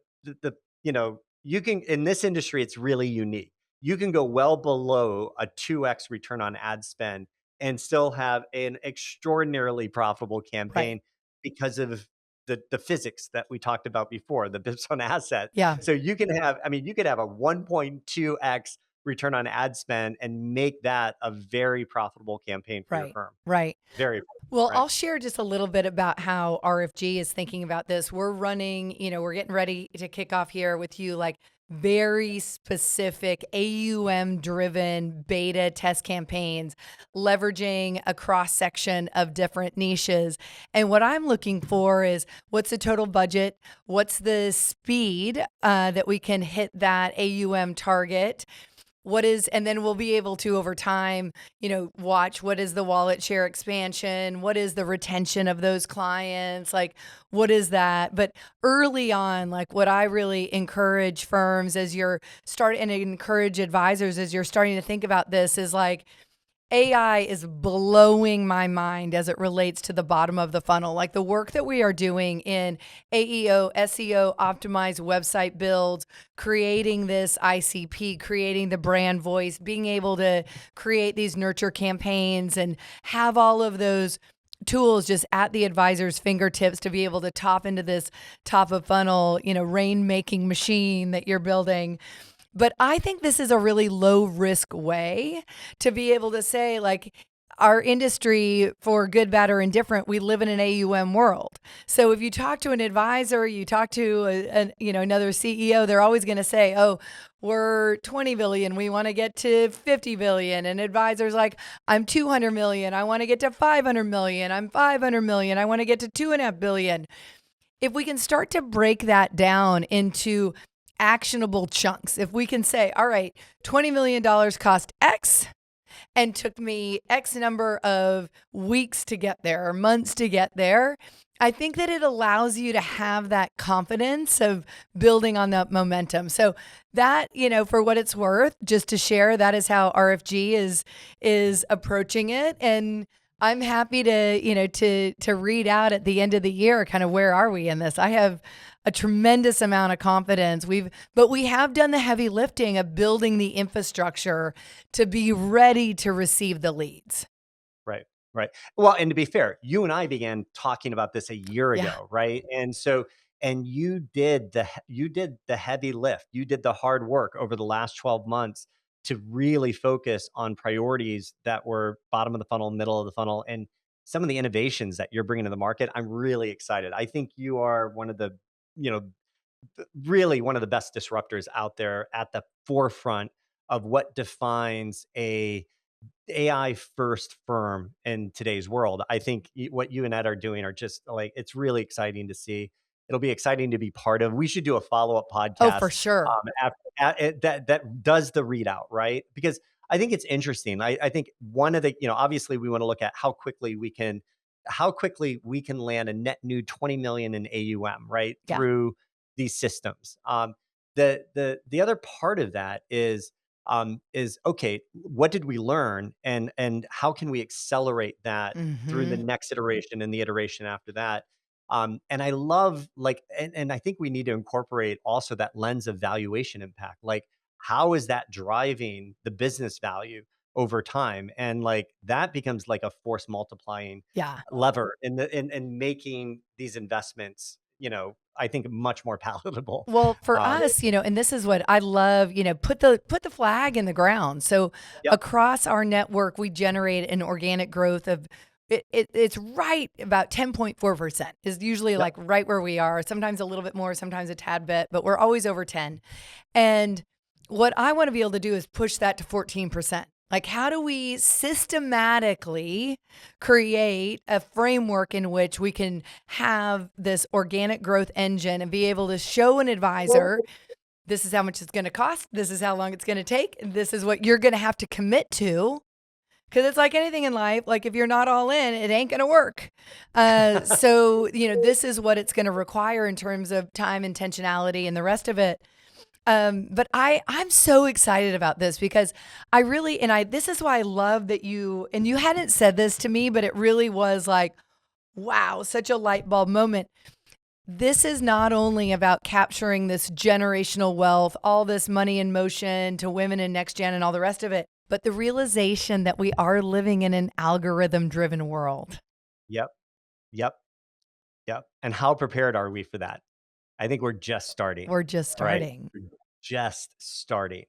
you can, in this industry, it's really unique. You can go well below a 2x return on ad spend and still have an extraordinarily profitable Right. campaign because of the physics that we talked about before, the bips on asset. Yeah. So you could have a 1.2x return on ad spend and make that a very profitable campaign for your Right. firm. Right. Very profitable, Well, right? I'll share just a little bit about how RFG is thinking about this. We're running, we're getting ready to kick off here with you, like very specific AUM driven beta test campaigns, leveraging a cross section of different niches. And what I'm looking for is what's the total budget? What's the speed that we can hit that AUM target? And then we'll be able to over time, watch what is the wallet share expansion, what is the retention of those clients, like what is that. But early on, like what I really encourage firms as you're starting and encourage advisors as you're starting to think about this is like, AI is blowing my mind as it relates to the bottom of the funnel. Like the work that we are doing in AEO, SEO, optimized website builds, creating this ICP, creating the brand voice, being able to create these nurture campaigns and have all of those tools just at the advisor's fingertips to be able to top into this top of funnel, rain making machine that you're building. But I think this is a really low risk way to be able to say, like, our industry, for good, bad, or indifferent, we live in an AUM world. So if you talk to an advisor, you talk to another CEO, they're always going to say, "Oh, we're 20 billion. We want to get to 50 billion." And advisors like, "I'm 200 million. I want to get to 500 million. I'm 500 million. I want to get to 2.5 billion." If we can start to break that down into actionable chunks, if we can say, all right, $20 million cost X and took me X number of weeks to get there or months to get there, I think that it allows you to have that confidence of building on that momentum. So that, for what it's worth, just to share, that is how RFG is approaching it. And I'm happy to, to read out at the end of the year, kind of where are we in this? I have a tremendous amount of confidence. But we have done the heavy lifting of building the infrastructure to be ready to receive the leads. Right. Right. Well, and to be fair, you and I began talking about this a year Yeah. ago, right? And so, and you did the heavy lift. You did the hard work over the last 12 months to really focus on priorities that were bottom of the funnel, middle of the funnel, and some of the innovations that you're bringing to the market. I'm really excited. I think you are one of the, you know, really one of the best disruptors out there at the forefront of what defines a AI first firm in today's world. I think what you and Ed are doing are just like, it's really exciting to see. It'll be exciting to be part of. We should do a follow-up Oh, podcast for sure. that does the readout, right? Because I think it's interesting. I think one of the, obviously we want to look at how quickly we can land a net new 20 million in AUM, right? Yeah. Through these systems. The other part of that is okay, what did we learn, and how can we accelerate that through the next iteration and the iteration after that? And I love and I think we need to incorporate also that lens of valuation impact. Like, how is that driving the business value over time? And like that becomes like a force multiplying Yeah. lever in making these investments, I think much more palatable. Well, for Um, us, and this is what I love, put the flag in the ground. So yep, across our network, we generate an organic growth of it's right about 10.4% is usually yep, like right where we are, sometimes a little bit more, sometimes a tad bit, but we're always over 10. And what I want to be able to do is push that to 14%. Like, how do we systematically create a framework in which we can have this organic growth engine and be able to show an advisor, this is how much it's going to cost, this is how long it's going to take, and this is what you're going to have to commit to? Because it's like anything in life, like if you're not all in, it ain't going to work. So, this is what it's going to require in terms of time, intentionality, and the rest of it. But I'm so excited about this because this is why I love that you hadn't said this to me, but it really was like, wow, such a light bulb moment. This is not only about capturing this generational wealth, all this money in motion to women in next gen and all the rest of it, but the realization that we are living in an algorithm driven world. yep, yep, yep. And how prepared are we for that? I think we're just starting. We're just Right? starting. We're just starting.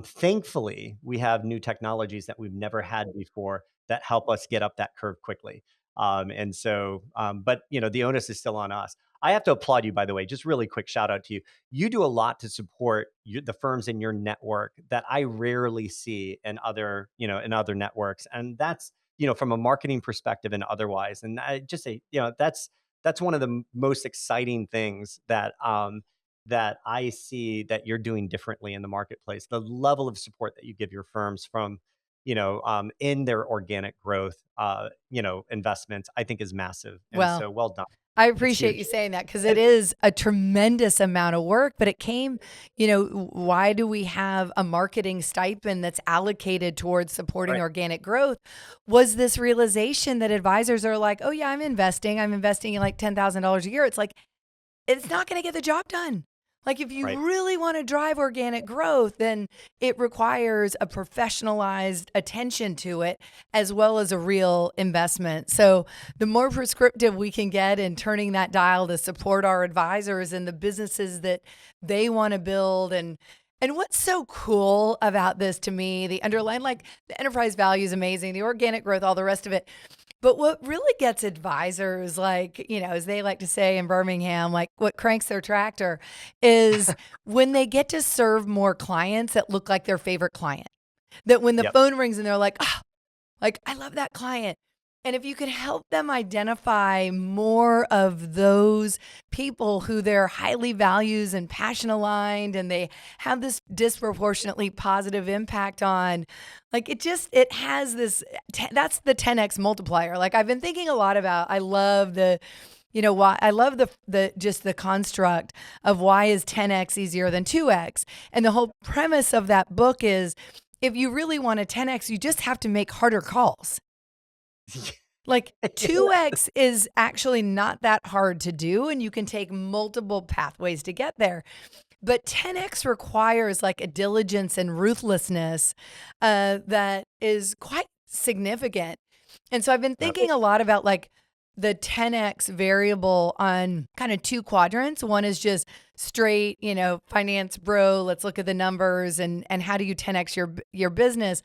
Thankfully, we have new technologies that we've never had before that help us get up that curve quickly. But the onus is still on us. I have to applaud you, by the way. Just really quick shout out to you. You do a lot to support the firms in your network that I rarely see in other networks, and that's from a marketing perspective and otherwise. And I just say, that's one of the most exciting things that I see that you're doing differently in the marketplace. The level of support that you give your firms from, in their organic growth, investments, I think is massive. And Well, so well done. I It's appreciate you huge. saying that because it is a tremendous amount of work, but it came, why do we have a marketing stipend that's allocated towards supporting Right. organic growth? Was this realization that advisors are like, oh yeah, I'm investing in like $10,000 a year. It's like, it's not going to get the job done. Like if you Right. really want to drive organic growth, then it requires a professionalized attention to it as well as a real investment. So the more prescriptive we can get in turning that dial to support our advisors and the businesses that they want to build. And what's so cool about this to me, the underlying, like the enterprise value is amazing, the organic growth, all the rest of it. But what really gets advisors, like, as they like to say in Birmingham, like what cranks their tractor is when they get to serve more clients that look like their favorite client. That when the Yep. phone rings and they're like, like, I love that client. And if you could help them identify more of those people who they're highly values and passion aligned and they have this disproportionately positive impact on, like it has this, that's the 10x multiplier. Like I've been thinking a lot about, I love why I love the just the construct of why is 10x easier than 2x. And the whole premise of that book is if you really want a 10x, you just have to make harder calls. Like 2x is actually not that hard to do, and you can take multiple pathways to get there. But 10x requires like a diligence and ruthlessness that is quite significant. And so I've been thinking a lot about like the 10x variable on kind of two quadrants. One is just straight, finance bro, let's look at the numbers and how do you 10x your business.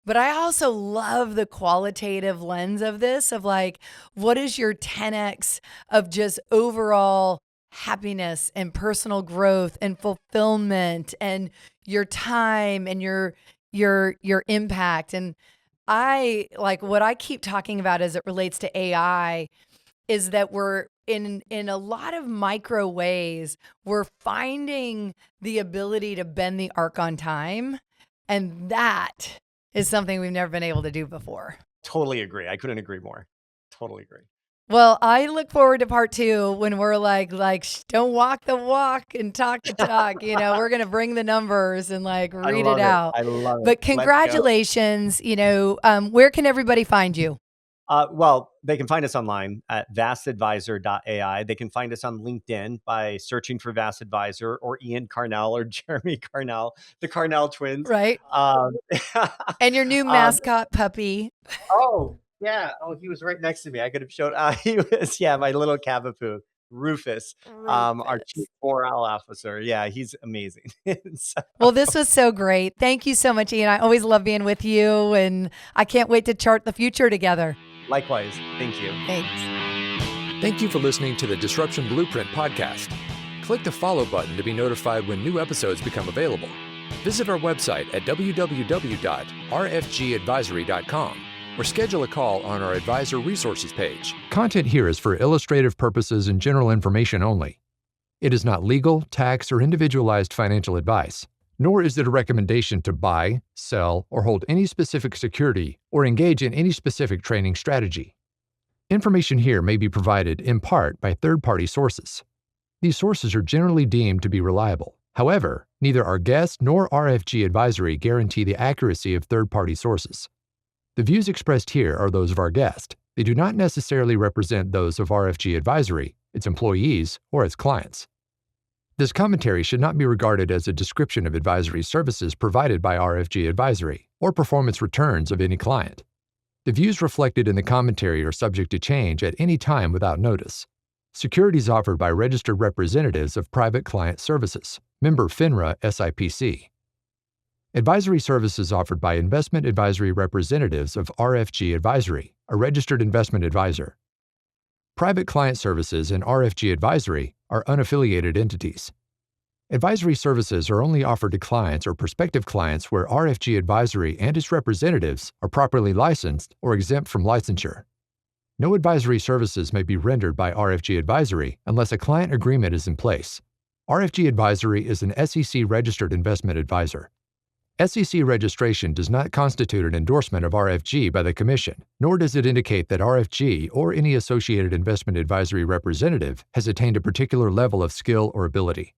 But I also love the qualitative lens of this, of like, what is your 10x of just overall happiness and personal growth and fulfillment and your time and your impact. And I like what I keep talking about as it relates to AI is that we're in a lot of micro ways, we're finding the ability to bend the arc on time. And that is something we've never been able to do before. Totally agree. I couldn't agree more. Totally agree. Well, I look forward to part 2 when we're like, don't walk the walk and talk the talk. We're going to bring the numbers and like read it out. I love it. But congratulations. Where can everybody find you? Well, they can find us online at VastAdvisor.ai. They can find us on LinkedIn by searching for VastAdvisor or Ian Karnell or Jeremy Karnell, the Karnell twins. Right. And your new mascot puppy. Oh, yeah. Oh, he was right next to me. I could have showed. He was, my little Cavapoo, Rufus, our chief morale officer. Yeah, he's amazing. Well, this was so great. Thank you so much, Ian. I always love being with you, and I can't wait to chart the future together. Likewise. Thank you. Thanks. Thank you for listening to the Disruption Blueprint podcast. Click the follow button to be notified when new episodes become available. Visit our website at www.rfgadvisory.com or schedule a call on our advisor resources page. Content here is for illustrative purposes and general information only. It is not legal, tax, or individualized financial advice, nor is it a recommendation to buy, sell, or hold any specific security or engage in any specific trading strategy. Information here may be provided in part by third-party sources. These sources are generally deemed to be reliable. However, neither our guest nor RFG Advisory guarantee the accuracy of third-party sources. The views expressed here are those of our guest. They do not necessarily represent those of RFG Advisory, its employees, or its clients. This commentary should not be regarded as a description of advisory services provided by RFG Advisory or performance returns of any client. The views reflected in the commentary are subject to change at any time without notice. Securities offered by registered representatives of Private Client Services, member FINRA SIPC. Advisory services offered by investment advisory representatives of RFG Advisory, a registered investment advisor. Private Client Services and RFG Advisory are unaffiliated entities. Advisory services are only offered to clients or prospective clients where RFG Advisory and its representatives are properly licensed or exempt from licensure. No advisory services may be rendered by RFG Advisory unless a client agreement is in place. RFG Advisory is an SEC-registered investment advisor. SEC registration does not constitute an endorsement of RFG by the Commission, nor does it indicate that RFG or any associated investment advisory representative has attained a particular level of skill or ability.